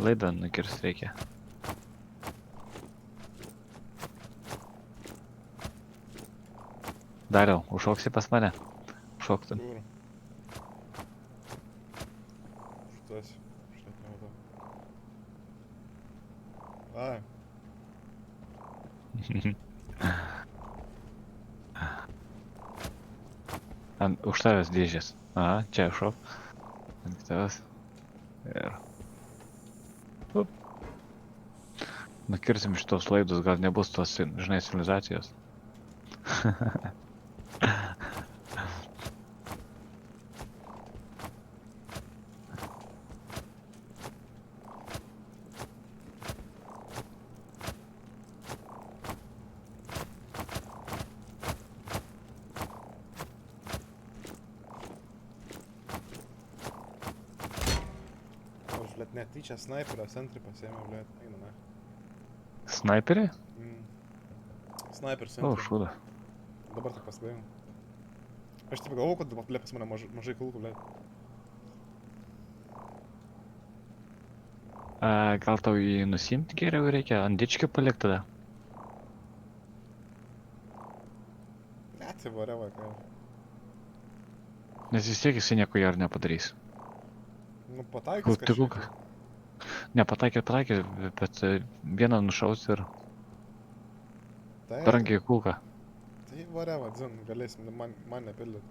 Laidą nukirst reikia. Dariau, užšoksi pas mane? Šoktum. Kur? Šitas. Štai nematau. Ai. Už tavęs dėžės. Aha, čia šok. Ant tavęs. Ir... Up. Nukirsim šitos laidus, gal nebus tos, žinai, civilizacijos. Aš, blėt, netyčia sniperio centrį pasiėmiau, blėt. Eina, ne. Snaiperį? Sniper O, centrį. šūda. Dabar tik pasidėjau. Aš taip galvoju, kad, blėt, pas mane mažai kulkų, blėt. Gal tau jį nusimti geriau reikia, ant dičkių palikti tada? Ne, tai vareva, ką. Nes vis tiek jisai nieko gero nepadarys. Nu, pataikys Tai kulka. Nepataikė, bet vieną nušaus ir Tai, brangiai kulka. tai vareva, dzin, galėsim, man nepildyt.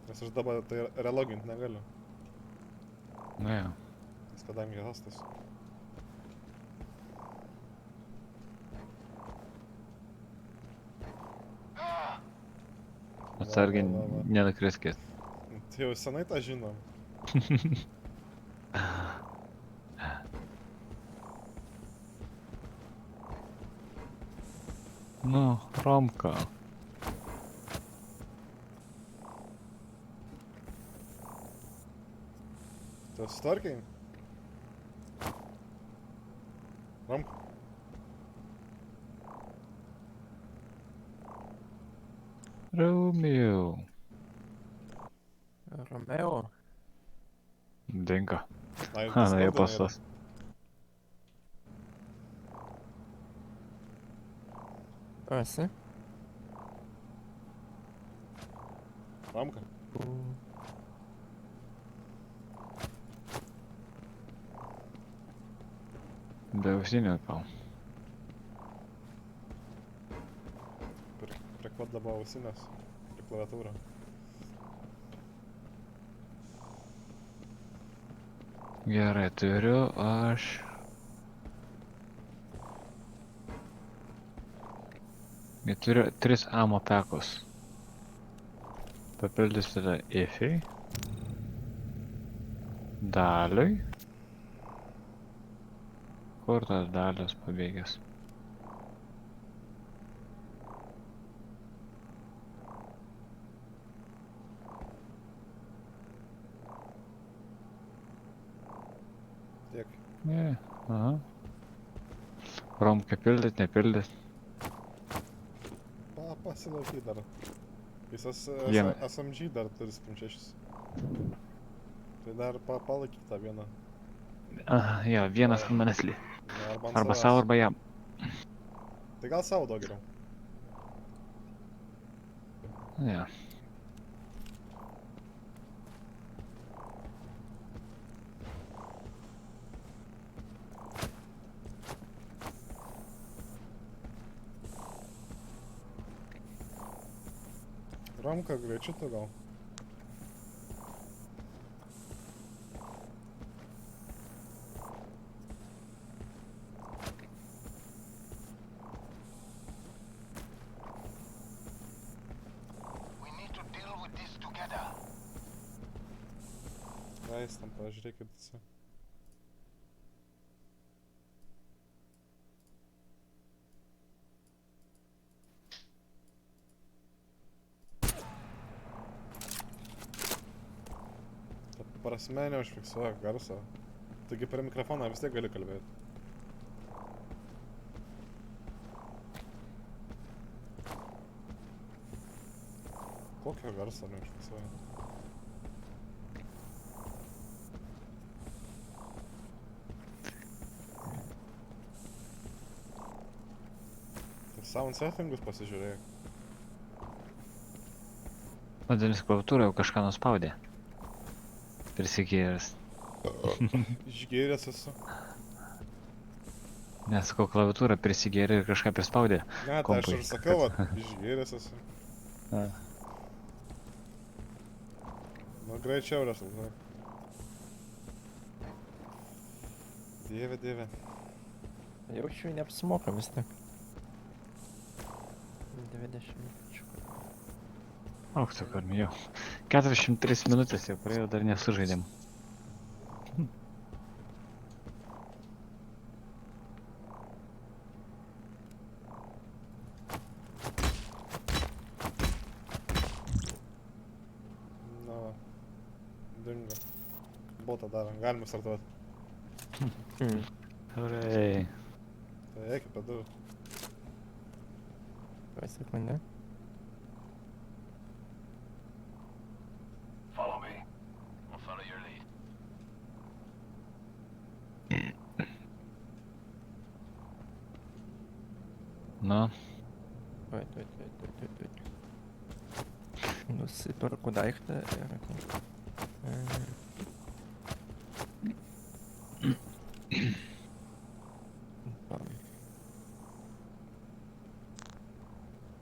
Nes aš dabar tai relogint negaliu. Na jau. Nes kadangi hostas. Atsargiai Va, va, va. nenukriskit. Tai jau senai tą žinom. Nu, Romka. Tu susitvarkei? Romka. Romeo. Romeo. Dingo. Ai, Ha, na, jau Discord'e pastos. Kur esi? Romka. Be ausinių gal. Prie ko dabar ausinės? Prie klaviatūrą. Gerai, turiu aš... Turiu 3 amo pekus. Papildysite Ifiui. Daliui. Kur tas Dalius pabėgęs? Tiek. Ne, aha. Romkai pildyt, nepildyt. Pasilaiky dar. Visas Vieną. SMG dar turi 6. Tai dar palaikyk tą vieną. Aha, jo, vienas ant manęs li. Arba ant Arba savęs. savo, arba jam. Tai gal savo daug geriau. Jo. Romka greičiu tu gal. Leis tam, pažiūrėkit visi. Ta prasme neužfiksuoja garso. Taigi per mikrofoną vis tiek gali kalbėti. Kokio garso neužfiksuoja? Tai sound settingus pasižiūrėk. Vadinasi, klaviatūra jau kažką nuspaudė. Prisigėręs. Išgėręs esu. Nesakau, klaviatūra prisigėrė ir kažką prispaudė. Ne, tai aš Kompui. ir sakau, vat, išgėręs esu. A. Nu, greičiau rezultatai. Dieve, dieve. Jaučiu, neapsimoka vis tiek. 20 minučių. Auk, tu karmi, jau. 43 minutės jau praėjo, dar nesužaidėm. Na va. Dingo. Botą darom, galima startuoti. Hurray. Tai eik apie du. Sekundę. Follow me. We'll follow your lead. Nu, Tuoj. Nusiperku daiktą ir...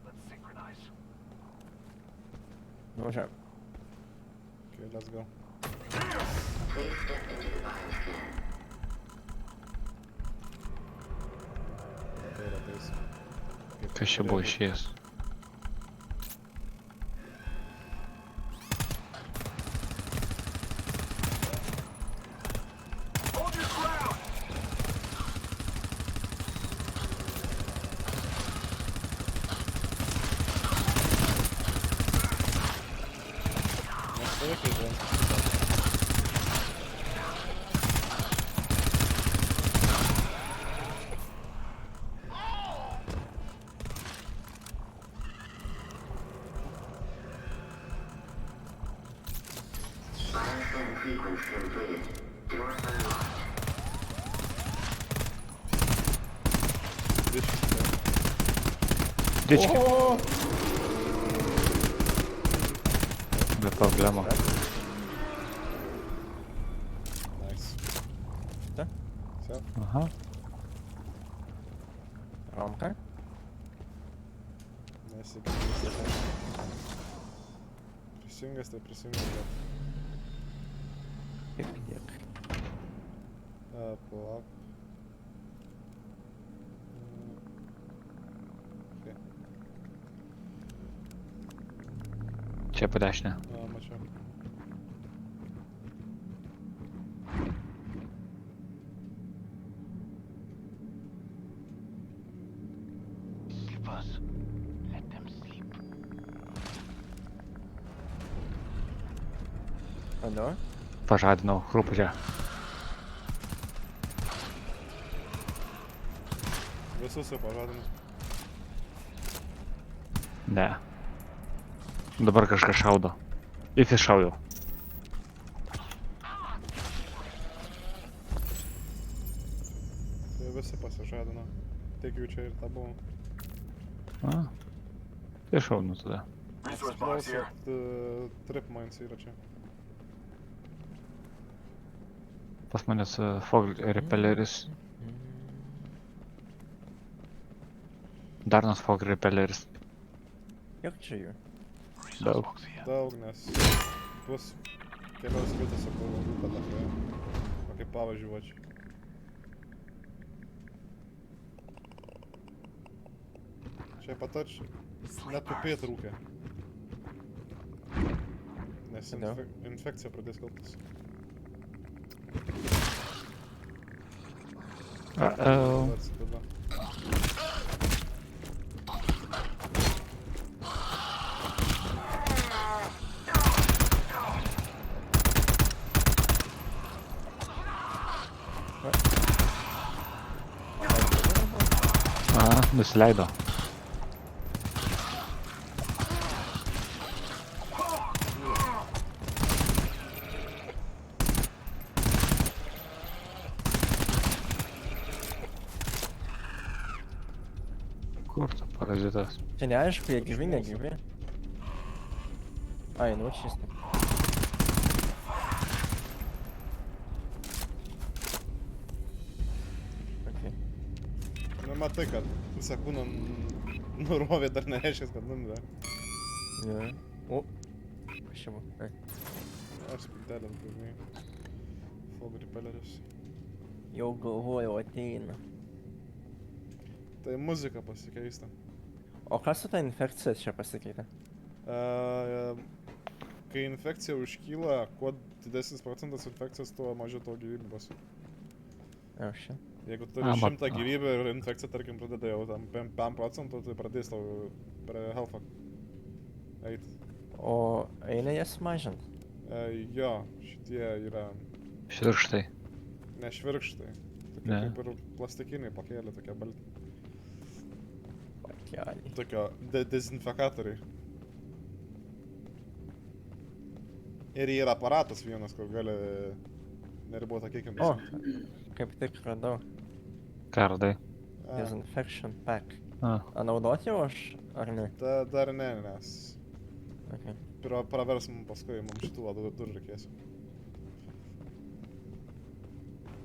Let's synchronize. Važiavam. Okay, let's go. Tai yra tais. Kaip kas čia buvo išėjęs? Hold your ground! Nestovėk, žinai. Biosend sequence completed. Door unlocked. Дички. Be problemų. Nice. Da? Все. Aha. Romka. Nesikeitis. Prisijungęs, tai prisijungęs. Tiek. Palauk. Okay. Čia po dešinę. Mačiau. Leave us. Let them sleep. Tada. Pažadinau chruputę. Visus jau pažadinu. Ne. Dabar kažkas šaudo. Įsišaujau. Tai visi pasižadino. Tiek jų čia ir ta buvo. A. Tai šaunu tada. Resource box here. Trip mines yra čia. Pas manęs fog repelleris. Dar vienas fog repelleris. Kiek čia jų? Resource Daug. box here. Daug, nes tuos kelios vietose buvo rūta dafai. O kaip pavažiuočiau. Čia patač netupėt rūkę. Nes Kodėl? infekcija pradės kauptis. Uh-oh. Dar sekunda. A, nusileido. Parazitas. Čia neaišku, jie gyvi, negyvi. Ai, nu čistai. Okay. Nu, matai, kad visą kūną nurovė dar nereiškia, kad numirė. Jo. O. Kas čia buvo? Ai. Aš spintelės būžinai. Fog repelleris. Jau galvojau ateina. Tai muzika pasikeista. O kas su ta infekcija čia pasikeitė? Kai infekcija užkyla, kuo didesnis procentas infekcijos, tuo mažiau to gyvybių bus. Jau šia. Jeigu turi A, 100 gyvybių ir infekcija, tarkim, pradeda jau tam 5 procentų, tai pradės tau prie health'o eit. O eina jas mažint? Jo, šitie yra Švirkštai. ne švirkštai. Tokie Ne. kaip ir plastikiniai pakėlė, tokie balti. Pakeliai. Tokio dezinfekatoriai. Ir yra aparatas vienas, kur gali neribotą kiekį O, kaip tik radau. Kardai. Disinfection pack. A, A naudot jau aš, ar ne? Dar ne, nes Okay. pravers mums paskui, mums šitų durų reikės.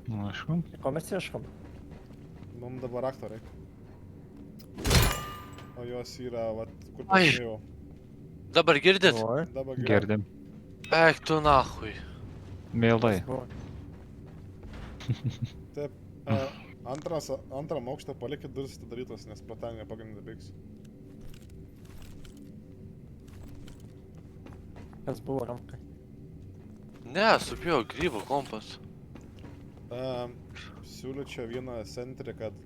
nu aišku. Ko mes ieškom? Mums dabar rakto reikia. O jos yra, vat, kur Ai. pasimėjau. Dabar girdit? Oi. Dabar Girdim. Eik tu nahui. Mielai. Buvo. Taip, antram aukštą palikit duris atidarytos, nes platanė pagrindė baigs. Kas buvo rankai? Ne, supėjau grybo kompas. Siūlyčiau vieną centrį, kad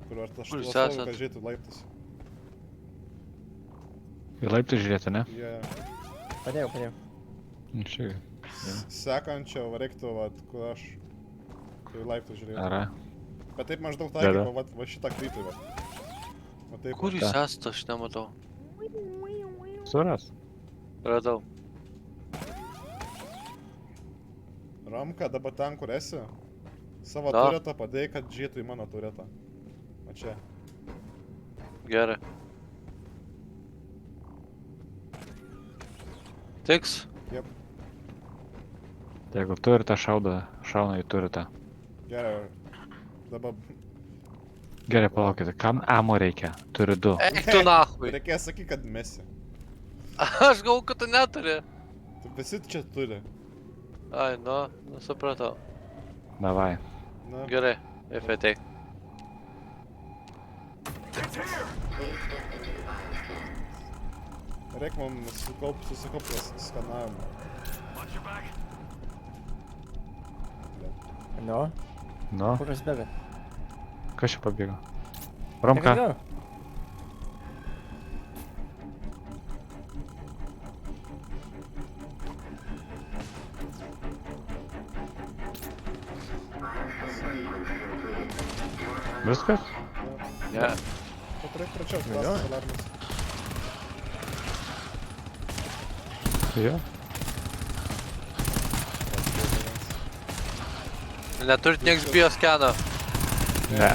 kur ar tas Kur jūs štuos esat? kad žiūrėtų laiptus. Į laiptų žiūrėti, ne? Jie Padėjau. Čia. sekančio reiktų, vat, kur aš į laiptus žiūrėtų. Ara. Bet taip maždaug Deda. taikė, va šitą kryptį, va. Va taip. Kur jūs esate, aš nematau. Suras. Radau. Ramka, dabar ten, kur esi, savo Da. turetą padėjai, kad žiūrėtų į mano turetą. O čia. Gerai. Tiks? Tai jeigu turitą šauna į turitą. Gerai. Dabar Gerai, palaukite, kam amo reikia? Turiu 2. Eik tu nahui. reikės sakyti, kad mesi. Aš galvoju, kad tu neturi. Tu visi čia turi. Ai, nu supratau. Davai. Na, Gerai, FT. It's here! Please step into the bioscan. reik mums susikaupt skanavimą. Watch your back. Nu, Nu, kur jūs bėgat? kas čia pabėgo? Romka. Negirdėjau. Bioscan sequence completed. Door Viskas? Ne. Paturėk pračiau, Jo. tas alarmas. Jo. Neturit nieks bioskeno. Ne.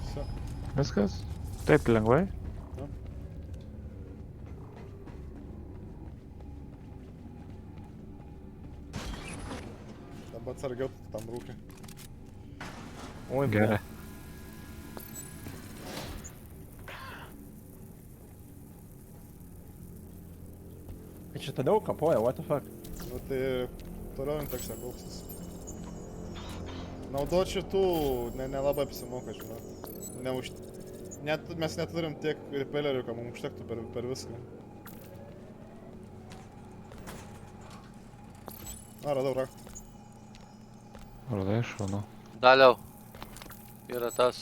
Все. Viskas? Taip lengvai? Dabar atsargiau tam rūkė. Oi, Gerai. Tai čia toliau kapoja, what the fuck? Nu tai toliau infekcija kaupsis. Naudot šitų nelabai apsimoka, žinau. Mes neturim tiek repellerių, kad mums užtektų per viską. A, radau raktą. Radai, šaunu. Daliau. Yra tas.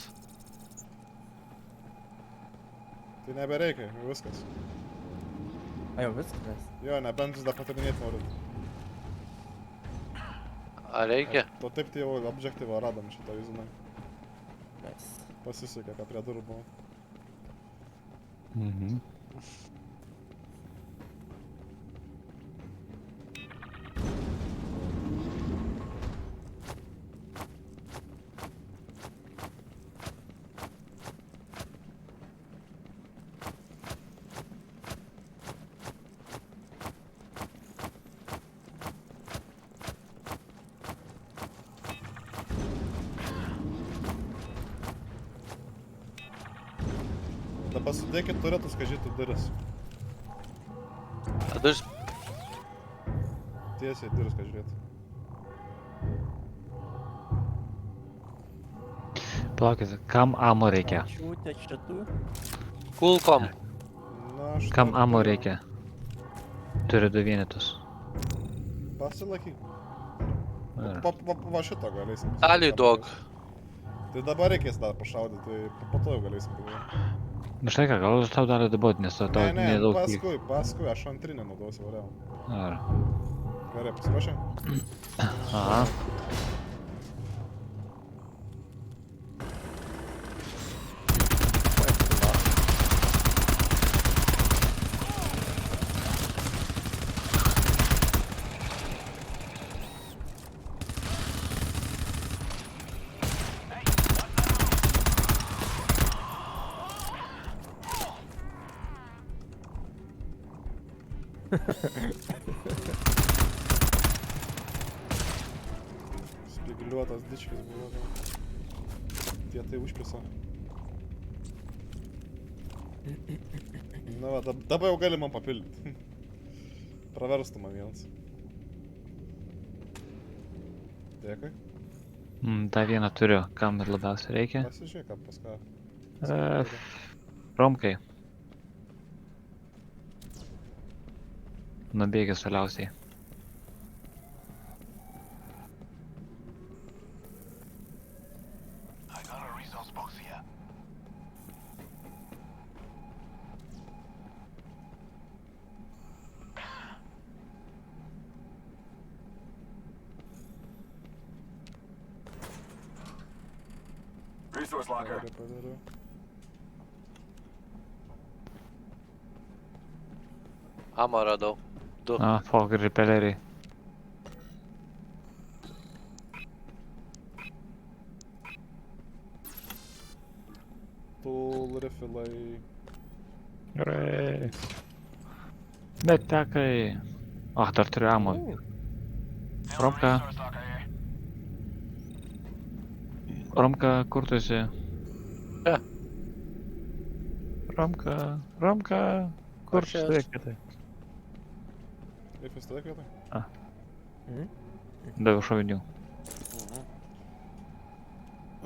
Tai nebereikia, jau viskas. A jau viskas. Jo, nebent vis dar patarinėti norit. Ar reikia? O taip tai jau objektyvą radom šitą, žinai. Nice. Pasisekė, kad prie durų buvo. Mhm. Dabar sudėkit turėtus, kad žiūrėtų duris. A duris. Tiesiai duris, kad žiūrėtų. Palaukit, kam amo reikia? Čiūtė čia tu. Kulkom. Na, aš... Kam noriu amo turiu. reikia? Turiu 2 vienetus. Pasilaikyk. Ar. Va šito galėsim. Daliai duok. Tai dabar reikės dar pašaudyti, tai po to jau galėsim padaryti. Na štai ką, gal aš tau dalį dabar, nes tau Ne, nedaug liko. paskui, aš antrinę naudosiu variau. Ar. Gerai, pasiruošę? Aha. Spygliuotas dičkis buvo. Tie tai užpisa. Na va, dabar jau gali man papildyti. Praverstų man vienas. Dėkui. Dar vieną turiu, kam ir labiausiai reikia. Pasižiūrėk, ką pas ką. Romkai. Nubėgęs toliausiai. I got a resource box here. Resource locker. Gerai padariau. Amo radau. Du. Fog repelleriai. Tool refilai. Gerai. Bet tekai. Dar turiu amo. Romka. Resource locker here. Romka, kur tu esi? Čia. Romka, kur Aš čia stovėk vietoj? Kaip jis tada vietoj? Mhm. Daviau šovinių.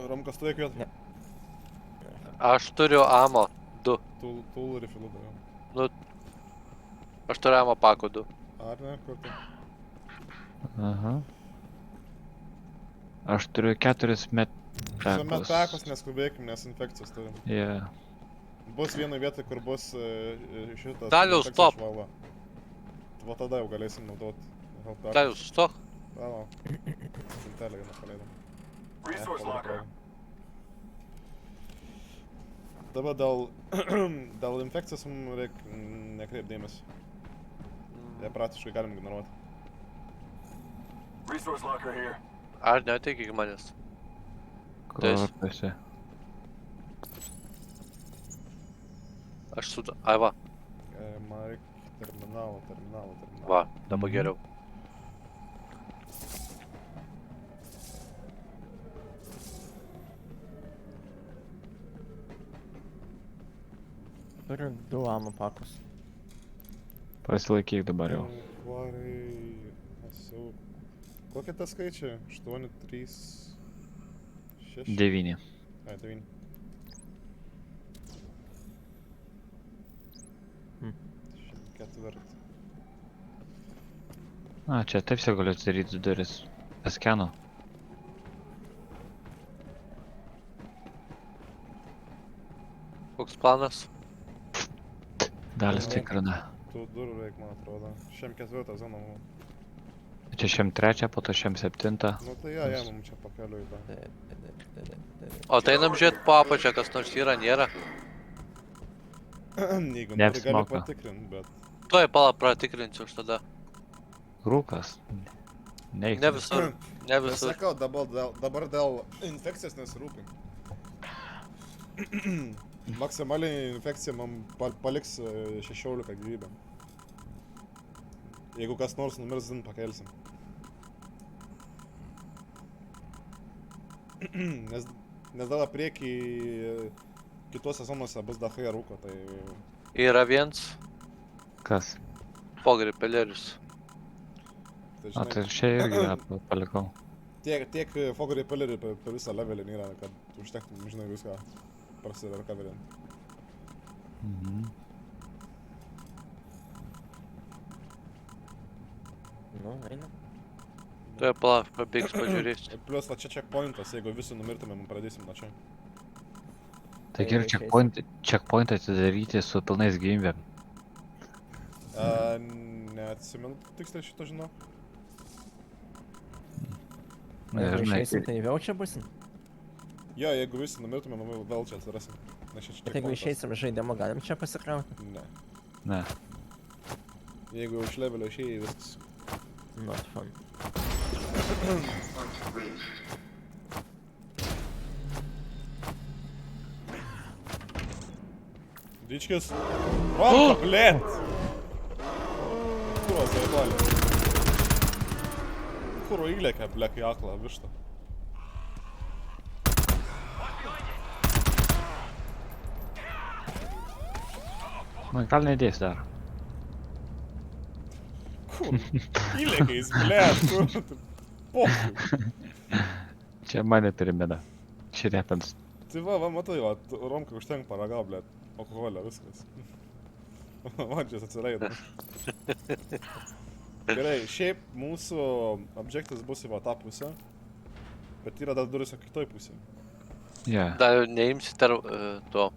Ramkas tada vietoj. Ne. Aš turiu amo. Du. Tool refilų dariau. Aš turiu amo pakų du. Ar ne, kur tai? Aha. Aš turiu 4 Visuomet metakos. tekos neskubėkim, nes infekcijos turim. Yeah. Bus viena vieta, kur bus šitas... Daliau, infekcijos stop. švala. Va tada jau galėsim naudoti. Daliau, sustok. Palauk. Spintelę vieną paleidom. Resource locker. Dabar dėl infekcijos mums reikia nekreipdėmės. Jie praktiškai galim ignoruoti. Resource locker here. Ar netik iki manęs? Kur Tais. tu esi? Aš su... Ai va. Man reikia terminalo. Va, dabar Mhm. geriau. Turiu 2 amo pakus. Pasilaikyk dabar jau. Varai... Esu... Kokie tas skaičiai? 8, 3... 6... 9. Ai, 9. Ketvirtą. Čia taip jau galiu atsidaryti duris. Paskenu. Koks planas? Dalis tikrina. Tų durų reikia, man atrodo. Šiam ketvirtą zoną. Čia šiam 3, po to šiam 7. Nu tai ja, mums čia pakeliu į tą. O tai einam žiūrėt po apačią, kas nors yra, nėra. Jeigu nori, gali Neapsimoka. patikrint, bet... Tuoj pala pratikrinsiu aš tada. Rūkas. Neik. Ne visur. Ne Aš visur. sakau, dabar dėl infekcijos nesirūpink. Maksimaliai infekcija man paliks 16 gyvybę. Jeigu kas nors numirs, pakelsim. Nes dar priekį kituose zonuose bus dachai rūko, tai... Yra vienas Kas? pogripelerius. tai O tai žinai, čia irgi palikau. tiek Fog repellerių per visą levelį nėra, kad užtektų, žinai, viską prasiverkaverint. Mhm. Nu, eina. Tuoj palauk, pabėgs pažiūrėsiu. Ir plius va čia checkpointas, jeigu visi numirtumėm, pradėsim nuo čia. Tai gerai, checkpointą atidaryti su pilnais gyvybėm. Neatsimenu tiksliai šito žinau. Jeigu Žinai, išeisim, tai vėl čia busim. Jo, jeigu visi numirtumėm, vėl čia atsirasim. Nes čia Bet jeigu išeisim žaidimo, galim čia pasikrauti. Ne. ne. Jeigu iš levelio išėjai, viskas. Not fun. Point reached. Дичкис. Ромка, блядь! Kuro zaibali. Kuro įlėkė, blek, į aklą, vištą. Man gal nedės dar. Kur? Įlėkė jis, blėt, kur tu? Pokai. Čia mane primena. Širepins. Tai va, matai, va, Romka užtenk paragau, blėt. Alkoholio, viskas. Man čia atsileido. Gerai, šiaip mūsų objektas bus į va tą pusę. Bet yra dar duris kitoj pusė. Yeah. Dar neimsite to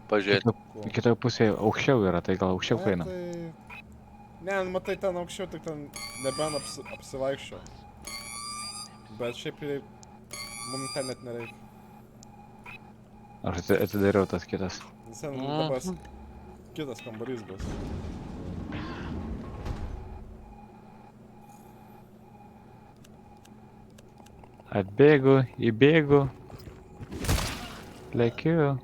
pažiūrėti. Kitoj pusėje aukščiau yra, tai gal aukščiau paina. Ne, nu, matai, ten aukščiau, tik ten nebent apsivaikščio. Bet šiaip mums ten net nereikia. Aš atidariau tas kitas. Nes ten dabar kitas kambarys bus. Atbėgu, įbėgu. Lekiu.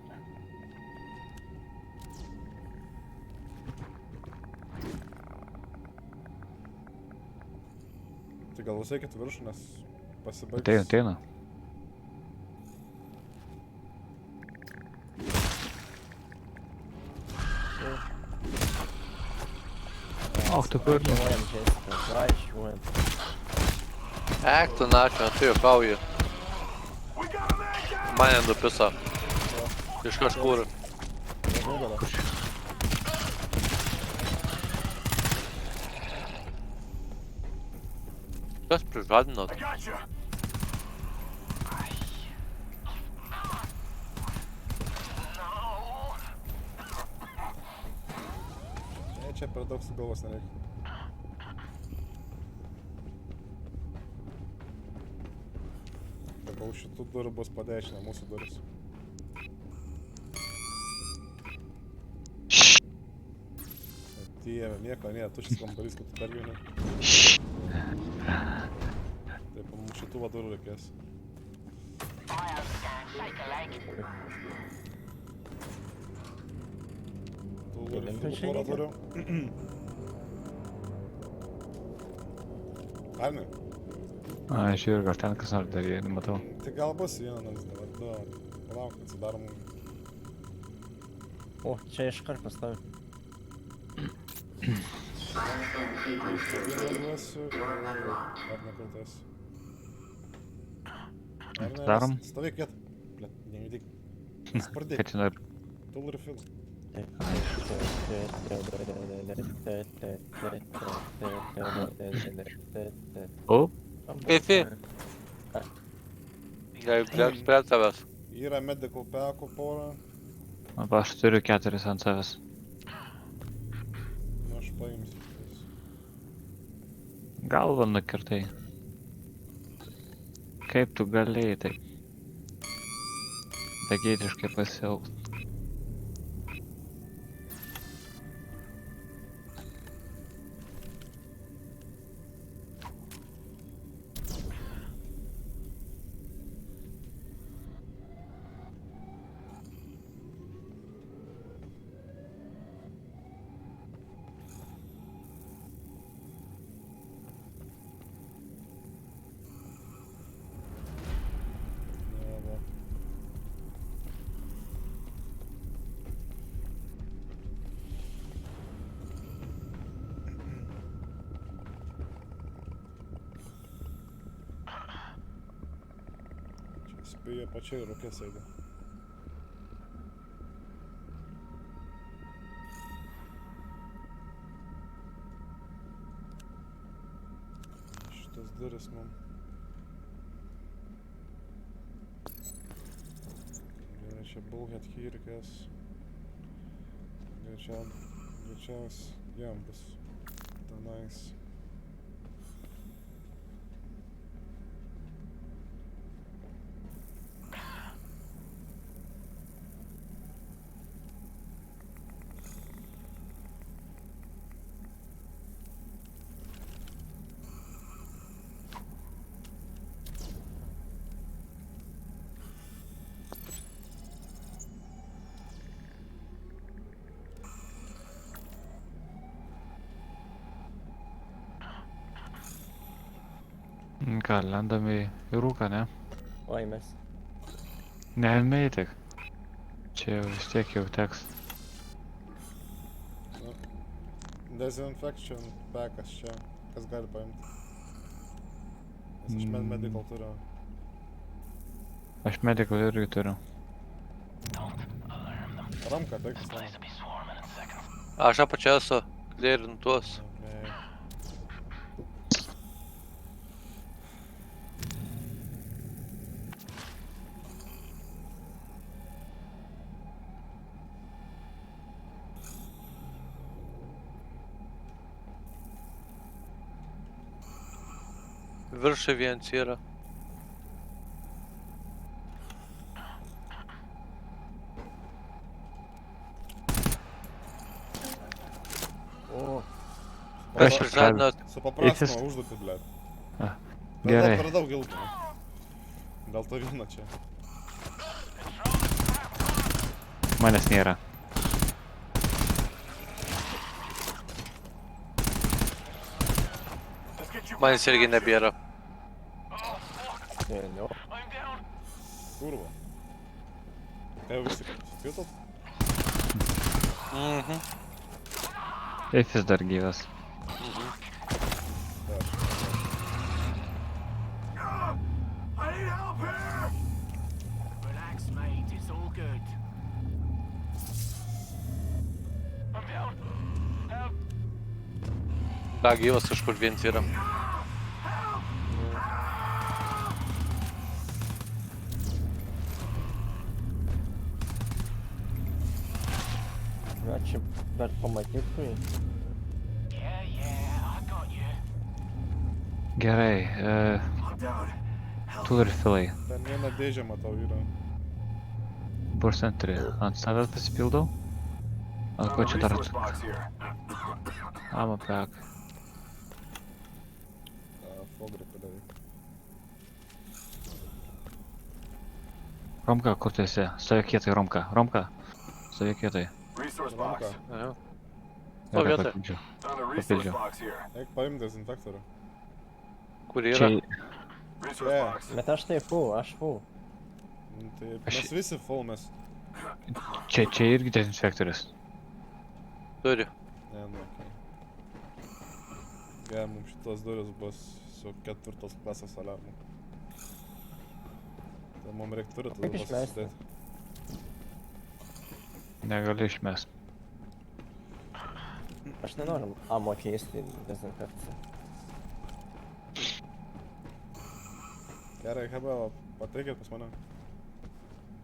Tai gal jūs eikit viršų, nes pasibaigs. Ateina. Och, tu kur. Važiuojam, Jessica, važiuojam. Ek, tu načio, tu juokauji. Mane nupisa. Iš kažkur. Nugarą. Kas prižadino? I got you. Ne, čia per daug su galvos nereikia. Dabar už šitų durų bus padešinę mūsų duris. Dieve, nieko, ne, tuštis kambarys, kad tu dar vieni. Taip, mums šitų va durų reikės. Tų durų, Kelinta čia porą reikia? durų. Ar ne? A, žiūrėk, gal ten kas nors dar jie, matau. Tai gal bus vienas, dabar du. Palauk, atsidarom. O, čia iškart pastovi. Bioscan sequence Vieną complete. duosiu. Door unlocked. Ar nekaltas? Darom? Stovėk vietą. Blet, nejudėk. Spardėk. Kad čia nori. Tul ir fil. O, Kaifi. Gal blėks prie tavęs. Yra medical packų porą. arba aš turiu 4 ant savęs. Nu, aš paimsiu. Galvą nukirtai. Kaip tu galėjai taip? Begėdiškai pasielgt. Ne, va. Spėjo pačiai rūkė sėdė. Šitas duris mum. Gerai, čia bulhet hirkės. Greičiausiai jam bus tenais. Ką, lendam į rūką, ne? Oi, mes. Neėmė tik. Čia jau vis tiek jau teks. Desinfection packas čia. Kas gali paimti? Nes aš medical turiu. Aš medical irgi turiu. Ramka, tai kas mano. Aš apačia esu. Klėrintuos. Okay. Viršai viens yra. O, Kas čia Žadinat. Supaprastino užduotį, blėt. Gerai. Per daug ilgų. Dėl to vieno čia. Manęs nėra. Manęs irgi nebėra. ne. Kurva. Ką jau visi suskaitot? Mhm. Eifis dar gyvas. I need help here! Relax, mate. It's all good. I'm down. Help! Da, gyvas kažkur viens yra. Gal čia dar pamatyt, tu jį? Yeah, I got you. Gerai, I'm down. tu ir filai. Ten vieną dėžę matau yra. Burst entry. Ant savęs pasipildau? Ant ko čia dar? Resource box here. Ammo pack. Fogri padaryk. Romka, kur tu esi? Stovėk kietai, Romka. Romka. Stovėk kietai. Resource box. Ramka. Aha. O, Gerai, vietoj. papildžiau. Found a resource Papildžiau. box here. Eik paim dezinfektorių. Kur yra? Čia Resource Yeah. box. Bet aš tai full, aš full. Tai Aš- mes visi full mes. čia irgi dezinfektorius. Turi. Ne, nu, okei. Gerai, mums šitos duris bus su 4 klasės aliarmu. Tai mums reikia turėti Kaip tada išleisti? pasidėti. Negali išmest. Aš nenoriu amo keisti į dezinfekciją. Gerai, Heba, pateikit pas mane.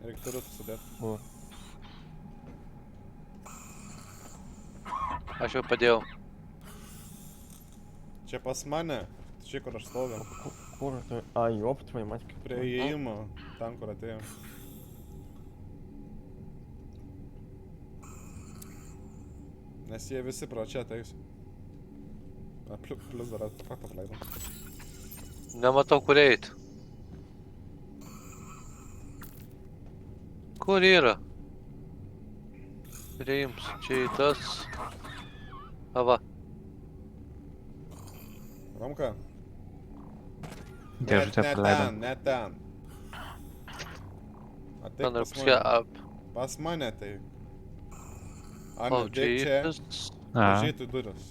Reikia turėti sudėti. O, Aš jau padėjau. Čia pas mane. Čia kur aš stoviu. kur tu? A, jop, tvoj matki. Prie įėjimo. Ten, kur atėjom. Nes jie visi pro čia ateis. A, plius dar artefaktą paleidom. Nematau kur eit. Kur yra? Reims, čia į tas. Ava. Romka? Dėžutę ne praleidom. ten, ne ten. Ateik Man pas apskė mane. ap. Pas mane ateik. O, Ane, čia dėk į čia. tas. A, Pažiūrėtų duris.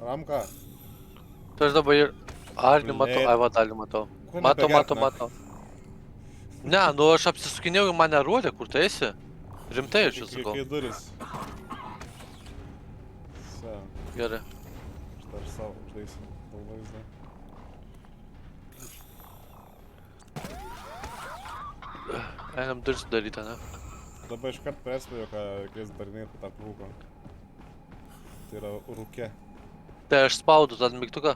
Ramka? Tu aš dabar ir... Ar nematau? Blėt. Ai, va, dalį matau. Ko Matau, nebegerk, matau, ne? matau. Ne, nu aš apsisukinėjau ir mane rodė, kur tu esi. Rimtai aš čia sakau. Kai duris. Все, Gerai. aš dar savo uždaisiu dėl vaizdą. Einam duris daryti, ne? Dabar iškart perspėjau, ką reikės darinėti tarp rūko. Tai yra rūke. Tai aš spaudu tą mygtuką.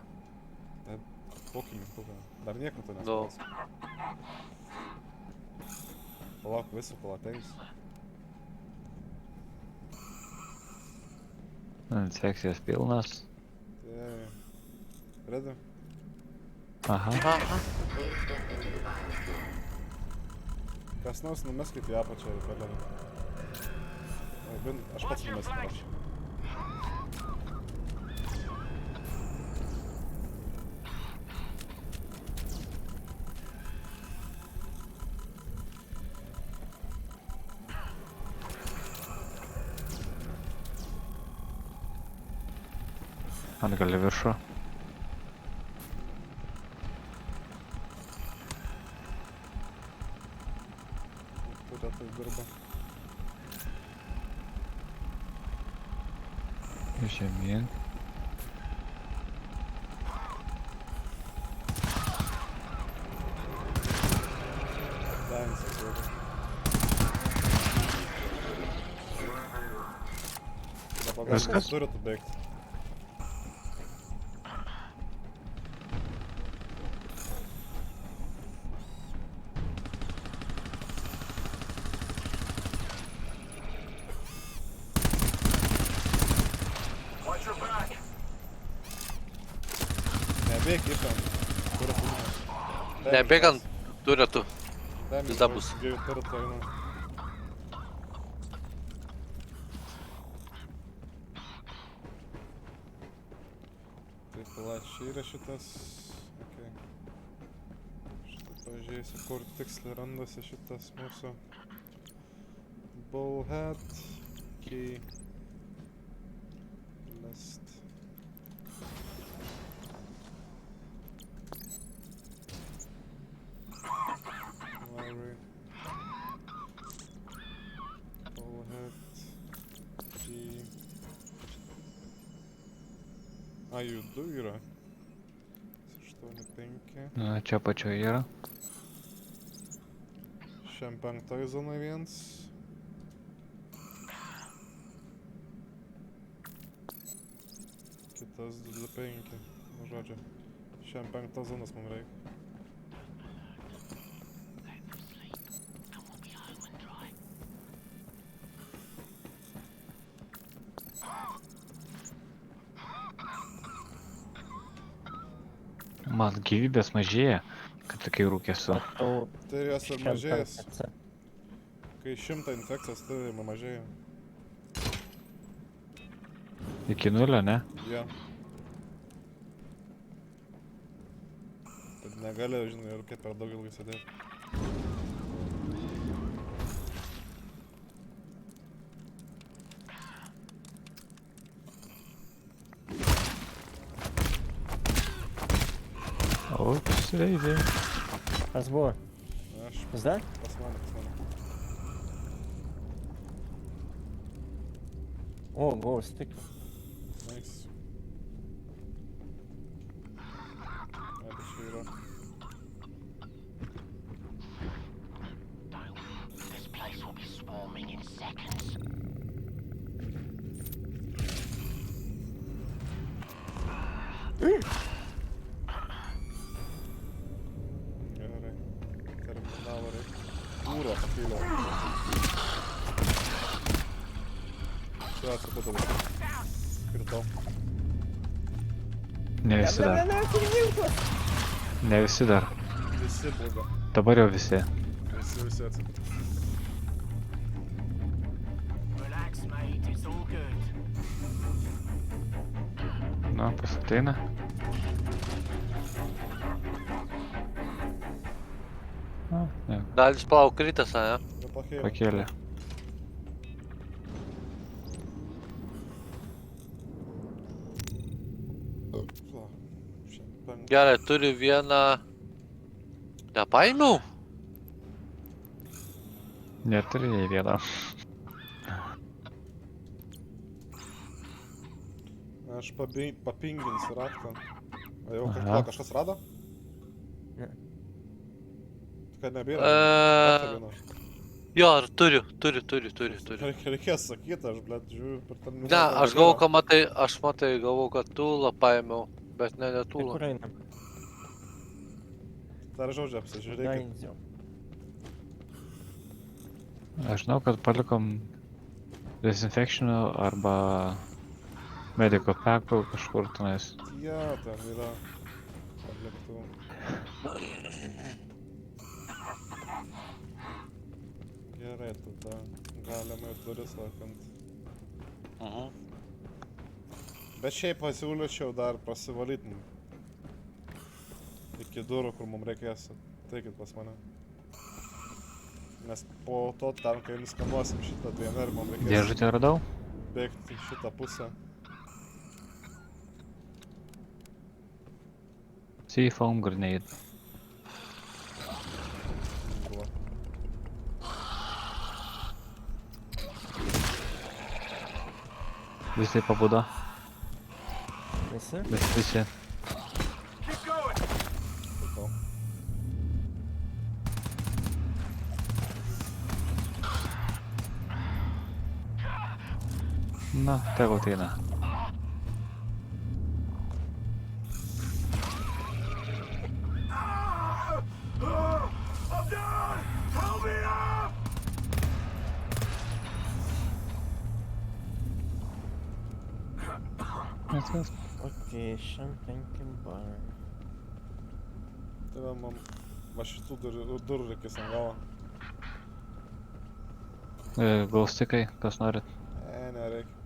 Kokį mygtuką? Dar nieko tu Nu. nespaus. Palauk visų, kol ateis. Sekcijos pilnas. Tai... Ready? Aha. Aha. Kas nors numeskit į apačią ir toliau. Aš pats numesiu, prašau. Atgal į viršų. Kuria tai dirba. Žemyn. Dansas dirba. Dabar Viskas? turėtų baigti. Watch your back. Nebėg į ten. Turi pūlimas. Nebėgant turėtų. Damage pizda bus. Dviejų turėtų eina. Tai plačiai yra šitas. Okay. Štai pažiūrėsiu, kur tiksliai randasi šitas mūsų bullhead key list. Library. Bullhead key. Jų du yra. 8-5. Na, čia pačioje yra. Šiam penktoj zonai viens. Kitas 2-5. Nu, žodžiu. Šiam penktos zonas mums reikia. Man gyvybės mažėja, kad tokiai rūkė su. Tau Tai jos ir šiam mažės. penktą. Kai 100 infekcijos turi, mažėja. Iki nulio, ne? Jo. Tad negali, žinai, rūkė per daug ilgai sėdėti. Ups, veidė. Kas buvo? Aš Pizda? pas mane. O, gavau stiklą. Nice. Tai čia yra. This place will be swarming in seconds. Gerai. Terminalą reikia. Jūrą pakėliau. Čia atsipūdavau. Kritau. Ne visi dar. Ne visi dar. Visi buvo. Dabar jau visi. Visi atsipūdavau. Relax, mate. It's all good. Nu, pasateina. Ne, Dalis palauk kritas, ne? Nepakėliau. pakėlė. Va, šiandien penktą. Gerai, turiu vieną... Nepaėmiau? Neturi nei vieno. Aš papinginsiu raktą. O jau Aha. kažkas rado? Ne. Kad nebėra. Raktą Eee, vieną. jo, ar turiu. Reikės sakyti, aš, blėt, žiūriu per tą Ne, aš galvoju, kad matai, galvoju, kad tūlą paėmiau, bet ne Tai tūlą. kur einam? Dar žodžiu apsižiūrėkit. Dainzio. Aš žinau, kad palikom desinfekcinio arba mediko pekų kažkur tenais. Jo, ten yra atliktų. Gerai, tada galima ir duris lakant. Bet šiaip pasiūlyčiau dar prasivalyti iki durų, kur mums reikės. Ateikit pas mane. Nes po to ten, kai nuskanuosim šitą DNR, mums reikės Dėžutę radau. bėgti į šitą pusę. Seafoam grenade. Buvo. Visi pabudo. Visi? Visi. Keep going. Supratau. Na, tegu ateina. I'm down. Help me up. Viskas. Okei, šiam 5 barai. Tai va, man va šitų durų reikės ant galo. Glaustikai, kas norit. Nereikia.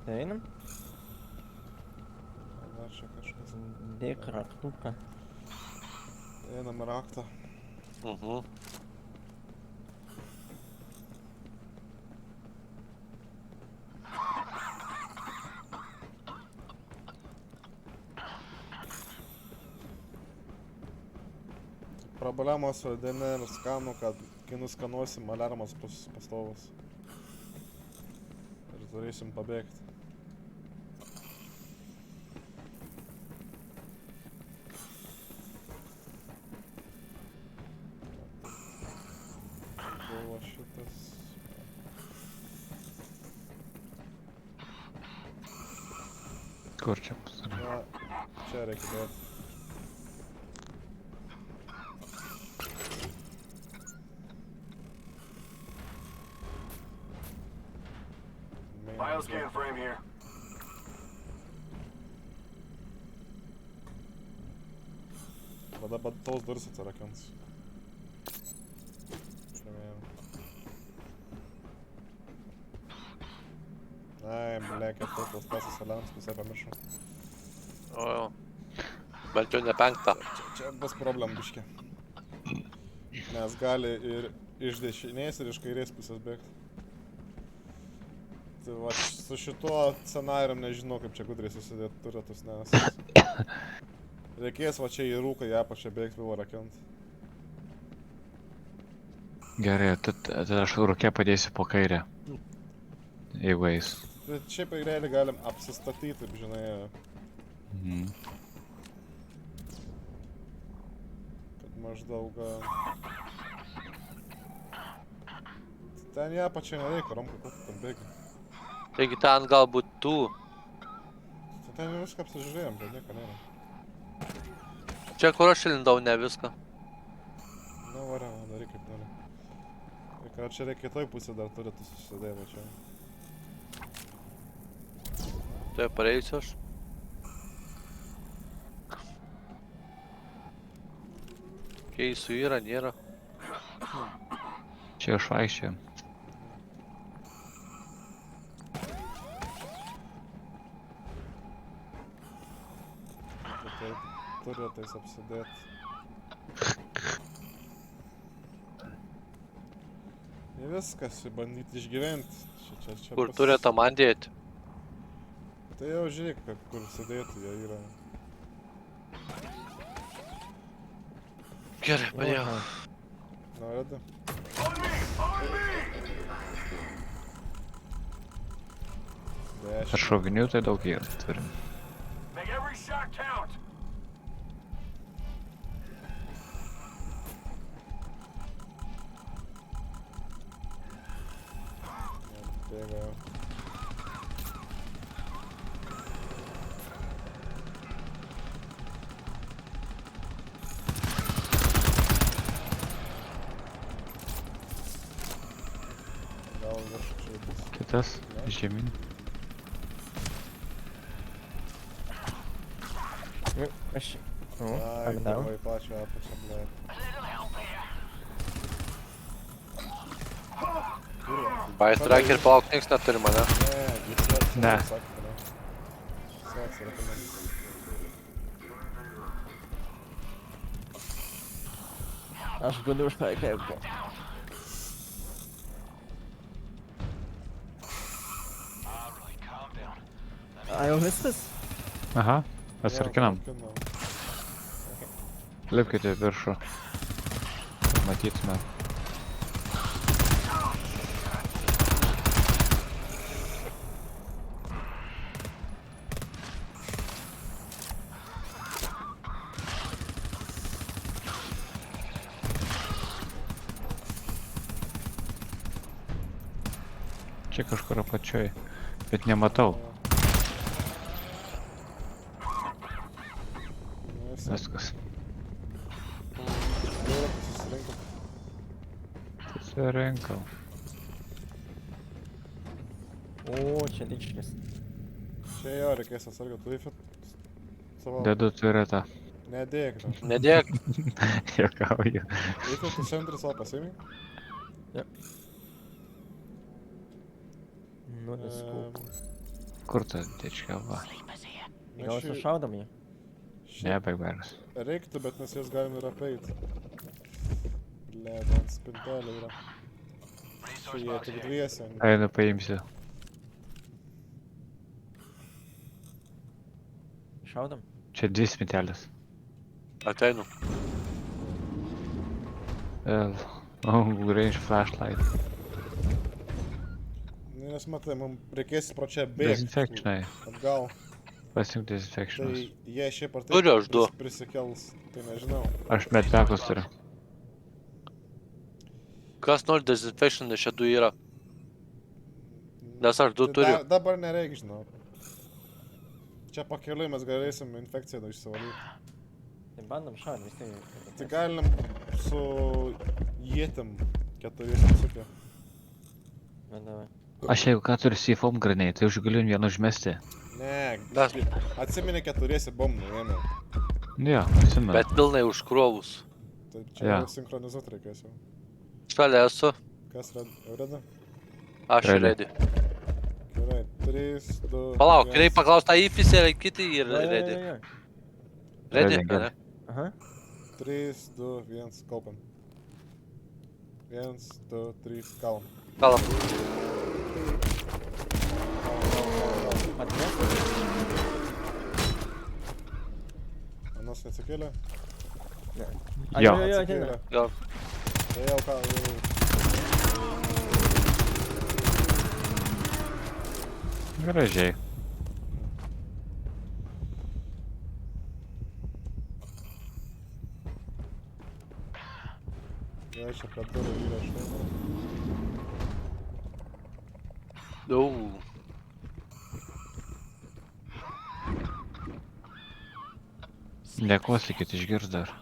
Tai einam? Dar čia kažkas. Dėk raktuką. Einam raktą. Problemos su DNR skanu, kad kai nuskanuosim, aliarmas bus pastovus. Ir turėsim pabėgti. Buvo šitas. Kur čia bus? Na, čia reikia dėti. Bioscan frame here. Tada tos duris atsirakins. Čia vėl. Ai, blėkia, tos pasas aliarmas visai pamiršau. O jo. Bent jau ne 5. Čia bus problem biškė. Nes gali ir iš dešinės ir iš kairės pusės bėgti. Tai va, su šituo scenarium nežinau, kaip čia gudriai susidėti turėtus, nes reikės va čia į rūką, į apačią bėgti, buvo rakint. Gerai, tada aš rūkė padėsiu po kairę. Jeigu eis. Bet šiaip realiai galim apsistatyti, taip žinai, Mhm. kad maždaug... Ten į apačią nereikia, romką kokį ten bėgi. Taigi ten galbūt tų. Tai ten jau viską apsižiūrėjom, bet nieko nėra. Čia kur aš lindau, ne viską. Na, varia, daryk kaip nori. Ir ką čia reikia toj pusė dar turėtų susidėti čia. Tai pareisiu aš. Keisų yra, nėra. Čia išvaikščiojam. Tai turėtais apsidėti. Ir viskas, bandyti išgyventi. Čia Kur turėtų man dėti? Tai jau žiūrėk, kur sėdėti jie yra. Gerai, padėjau. Na, reda. On me. 10. Ar šovinių tai daug yra turim. Make every shot count. Bėga. Gal virš čia bus. Kitas, žemyn. Nu, aš... Nu, Ai, I'm down. davai pačią apačią, ble. A little help here. Kurva. Bai tracker palauk, nieks neturi mane. Ne, gislas. Ne. Seks yra tame. Aš galiu užpaikėti. Alright, calm down. A jau viskas? Aha, atsarkinam. Lipkite į viršų. Matytume. Čia kažkur apačioj, bet nematau. Viskas. Susirinkau. O, čia lyčinis. Čia jo reikės atsargą, tu įfit savo... Dedu tvirtą. Nedėk, nu. Nedėk. Juokauju. Įfit tu centrį savo pasiimi. Nulis kūpų. Kur ta dečka va? Sleepers here. Gal sušaudom jį? Ne, baigbaras. Reiktų, bet mes jas galim ir apeit. Ble, ten spintelė yra. Čia jie tik dviese. Einu paimsiu. Šaudom? Čia 2 spintelės. Ateinu. Range flashlight. Nes matai, mums reikės pro čia bėgti. Desinfekcinai. Atgal. Pasink Tai desinfekcinus. jie šiaip ar Turiu aš du. prisikels. Tai nežinau. Aš medpekus turiu. Kas nori desinfection, nes čia 2 yra. Nes aš 2 turiu. Dabar nereik, žinau. Čia pakeliui mes galėsim infekciją išsivalyti. Tai bandom šaudom, vis tiek. Tai galim su jėtim 4 sukę. Bet davai. Aš jeigu ką turiu C-foam granate, tai už galiu vieną užmesti. Ne, Mes- atsimeni 4 bombų ėmė. Jo, atsimenu. Bet pilnai užkrovus. Tai čia Jo. sinchronizuoti reikės jau. Šalia esu. Kas reda? Aš Ready. ready. Gerai, 3, 2... Palauk, reikia paklausti, ar įfis yra kiti ir ready. Jo. Ready, Ready, ane? Aha. 3, 2, 1, kaupiam. 1, 2, 3, kalam. Kalam. Atmės? Anas neatsikėlė? Jo. Jo, ateina. Jo. Tai jau ką, jau... Gražiai. Gerai, čia prie durų yra štai. Jau. Nekosykit, išgirs dar.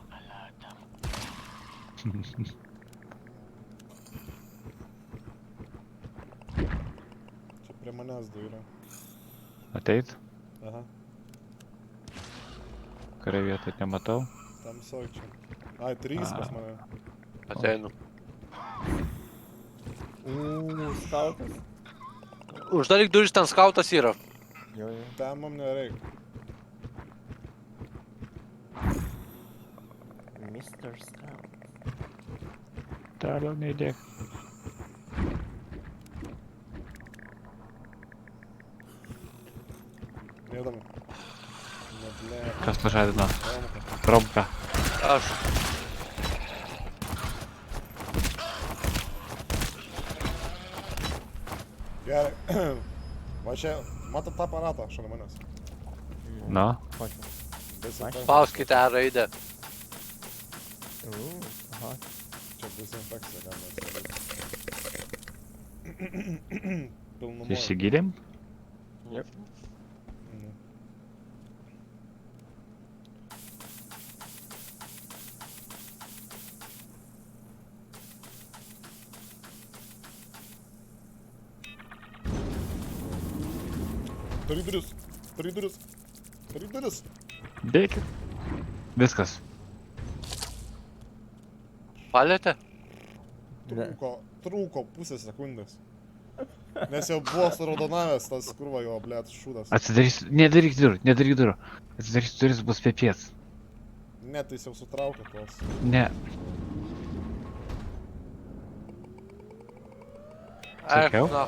Čia prie manęs du yra. Ateit? Aha, Kurią vietą nematau. tamsoj čia. Ai, 3 pas mane. Ateinu. Skautas. Uždaryk duris, ten skautas yra. Jo. Ten mum nereik. Mr. Scout. Toliau neįdėk. Jėdami. Neblė. Kas pažadino? Tromka. Aš. Gerai. Va čia, matot tą aparatą šalia manęs. Nu, Mačiau. Dezinfekcija. Spauskite E raidę. Aha. Čia dezinfekcija galima atsidaryti. Pilnumoje. įsigydėm? Jep. Mhm. Turi duris, turi duris, turi duris. Dėkit. Viskas. Palėtė? Trūko pusę sekundės. Nes jau buvo suraudonavęs tas kurva jo, blėt, šūdas. Atsidarysiu. Nedaryk durų. Atsidarysiu duris, bus pėpies. Ne, tai jis jau sutraukė tuos. Ne. Sakiau? Na.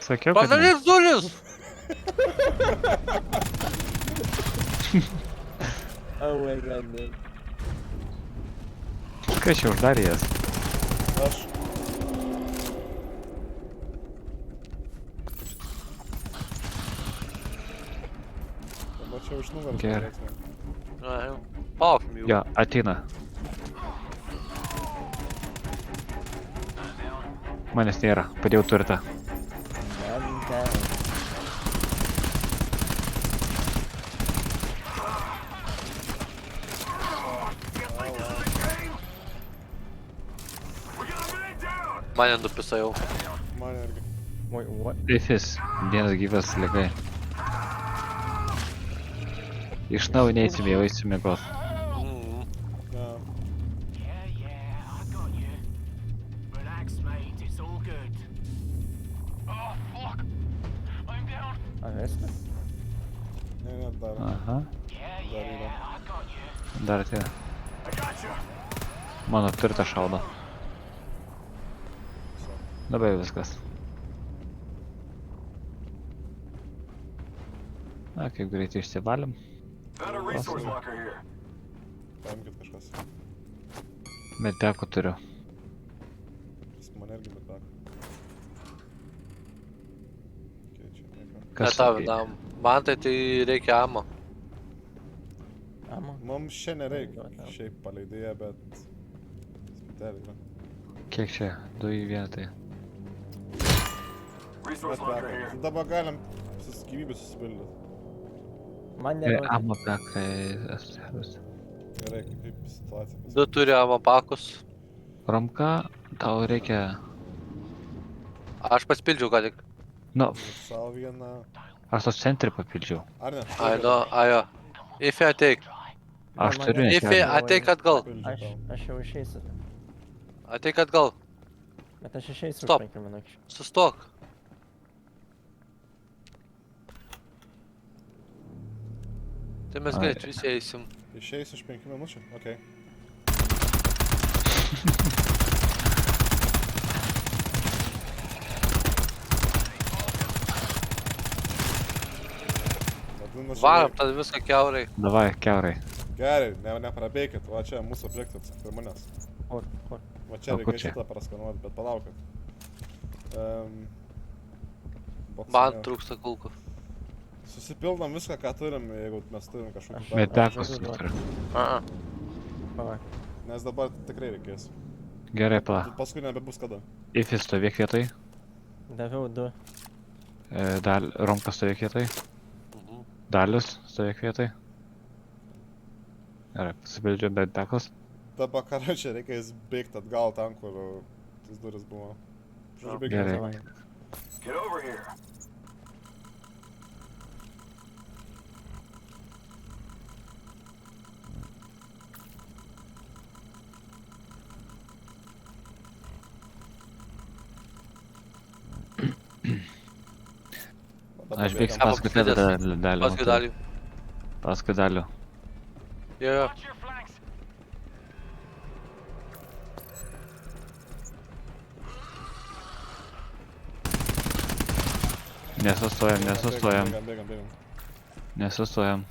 Sakiau, kad ne. Padaryk duris! Oh my god, man. Kas čia uždarė jas? Aš. Mačiau iš nugaros. Gerai. Paukšim jų. Jo, ateina. Manęs nėra, padėjau turtą. Man down. Mane nupisa jau. Mane irgi. Wait, what? Rifis, vienas gyvas likai. Iš naujo neįsim, jau eisim mėgos. Ne. Yeah, I got you. Relax, mate. It's all good. Oh, fuck. I'm down. A, viskas? Ne, dar. Aha, Dar yra. I got you. dar atėjo. I got you. Mano turtą šaudo. Dabar jau viskas. Na, kaip greitai išsivalėm. Found a resource locker here. Paimkit kažkas. Medbeko turiu. Pas mane irgi bet okay, čia nieko. Ne Kas tau sakė? vienam. Man tai reikia amo. Amo? Mums čia nereikia. Šiaip paleidėja, bet... Spitelė yra. Kiek čia? 2 į 1 tai. Resource Bet locker beko. here. Dabar galim gyvybę susipildyti. Man nėra. Amo bekai. Esu. Gerai, kaip situacija pas... 2 turi amo pakus. Romka, tau reikia... Aš paspildžiau ką tik. Nu, Savo vieną... aš tos centrį papildžiau. Ar ne? Ai, nu, ajo. Ife ateik. Aš turiu Ife nekelią. ateik atgal. Aš jau išeisiu. Ateik atgal. Bet aš išeisiu Stop. už 5 minučių. Sustok. Tai mes Ai. greit visi eisim. Išeis iš 5 minučių? Okei. Vadinasi, Varom tada viską kiaurai. Davai, keurai. Gerai, neprabėkit, va čia mūsų objektas prie manęs. Kur? Va čia O kur reikia čia? šitą praskanuoti, bet palaukit. Man trūksta kulkų. Susipildom viską, ką turim, jeigu mes turim kažkokį Aš- dar. Medbekos žodžiu, turiu. Aha. Palauk. Nes dabar tikrai reikės. Gerai, pala. Paskui nebebus kada. Ifis stovėk vietoj. Daviau 2. Romka stovėk vietoj. Mhm. Dalius stovėk vietoj. Gerai, pasipildžiau medbekos. Dabar karočią reikės bėgti atgal ten, kur tas duris buvo. Žodžiu, bėgti Gerai. atgal. Get over here. Dabar Aš bėgsiu bėgam. paskui tave dalį. Paskui dalį. Paskui dalių. Jo, jo. Watch your flanks. Nesustojam, nesustojam. Bėgam. Nesustojam.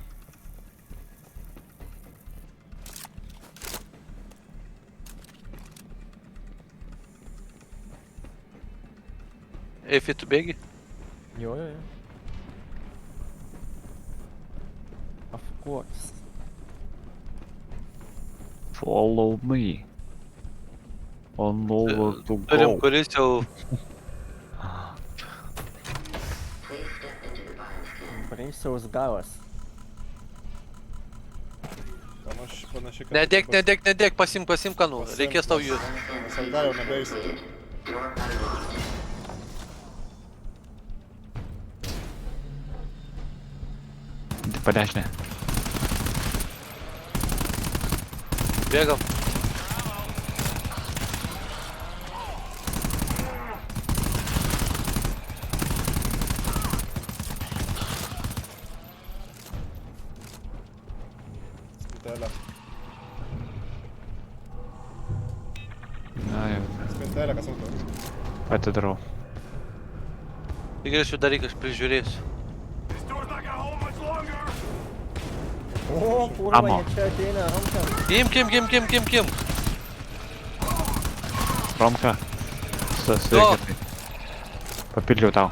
Efi, tu bėgi? Jo. Of course. Follow me. On over to Turim, go. kuris jau... Please step into the bioscan. Brisiaus galas. Panašiai, kad... Nedėk, pasimk kanų. Pasiimk, Reikės tau jų. Nes atgal jau nebeisi. Door unlocked. Po dešinę. Bėgam. Spintelė. Na jau, Spintelė, kas auto? atidarau. Įgrėsiu dalykas, prižiūrėsiu. This door's not gonna hold much longer. O, kurva, Amo. jie čia ateina, Romka. Kim. Romka. Sveiki. Papildžiau tau.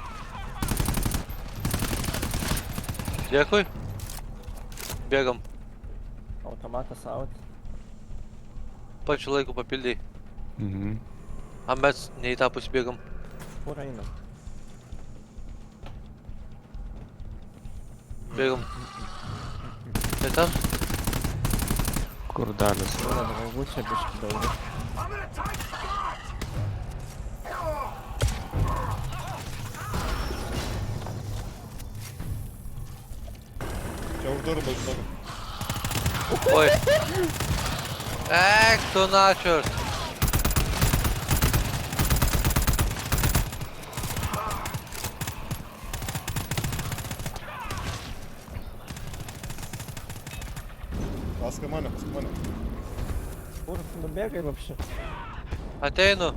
Dėkui. Bėgam. Automatas out. Pačiu laiku papildai. Mhm. A mes ne į tą pusę bėgam. Kur eina? Bėgam. Tai ten? Kur dalis? Mano draugų čia biški daug. I'm in a tight spot. Čia už durų, bet žinok. Oi. Ek, tu načiors. Paskui mane. Kur tu nubėgai vapši? Ateinu.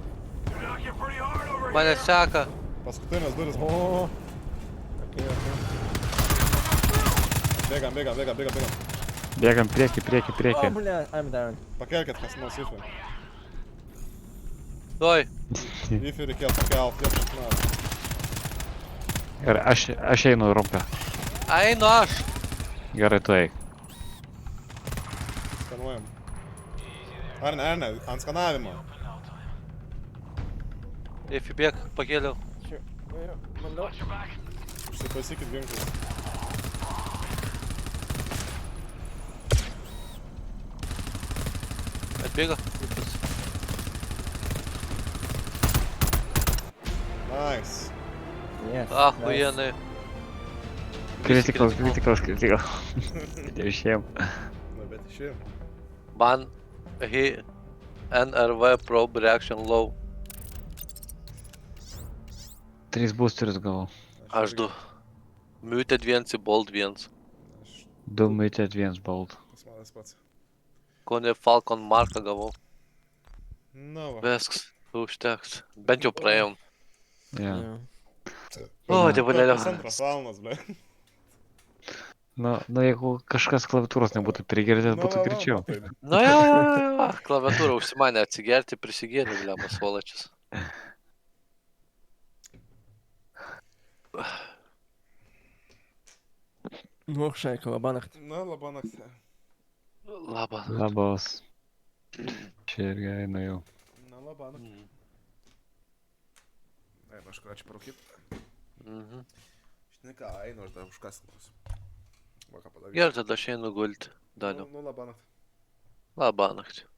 Knocking pretty hard over Mane here. seka. Paskutinės duris. O. Okay. Bėgam. Bėgam prieki. O, bля, I'm down. Pakelkit, kas nors įfį. Oi. Įfį reikėjo pakelt, jie šaknavo. Ir aš einu Romka. Einu aš. Gerai, tu eik. Skanuojam. Ar ne, ant skanavimo. Efi, bėg, pakėliau. Čia. Bandau. Užsipaisykit ginklus. Atbėga. Nice. Yes. Ahujenai. Critical. Jau išėjom. Na, bet išėjom. Man NRV probe reaction low. 3 boosterius gavau. Aš 2. Muted 1, bold 1. 2 muted, 1 bold. Pas manas pats. Kone Falcon marką gavau. Na va. Viskas, užteks. Bent jau praėjom. Ja. O, dievulėlio. Pusantros valandos, ble. Nu, jeigu kažkas klaviatūros nebūtų prigirdęs, būtų greičiau. Nu jo. Klaviatūrą užsimanė atsigerti, prisigėrė, bliamas volačius. Nu, šaika, labanakt. Na, labanakt. Labą. Labas. Čia irgi einu jau. Na, labanakt. Einu, aš ką čia parūkyt. Mhm. Žinai ką, einu, aš dar užkastinus. Va ką padarysiu. Gerai, tada aš einu gulti. Daliau. Nu, labanakt. Labą naktį.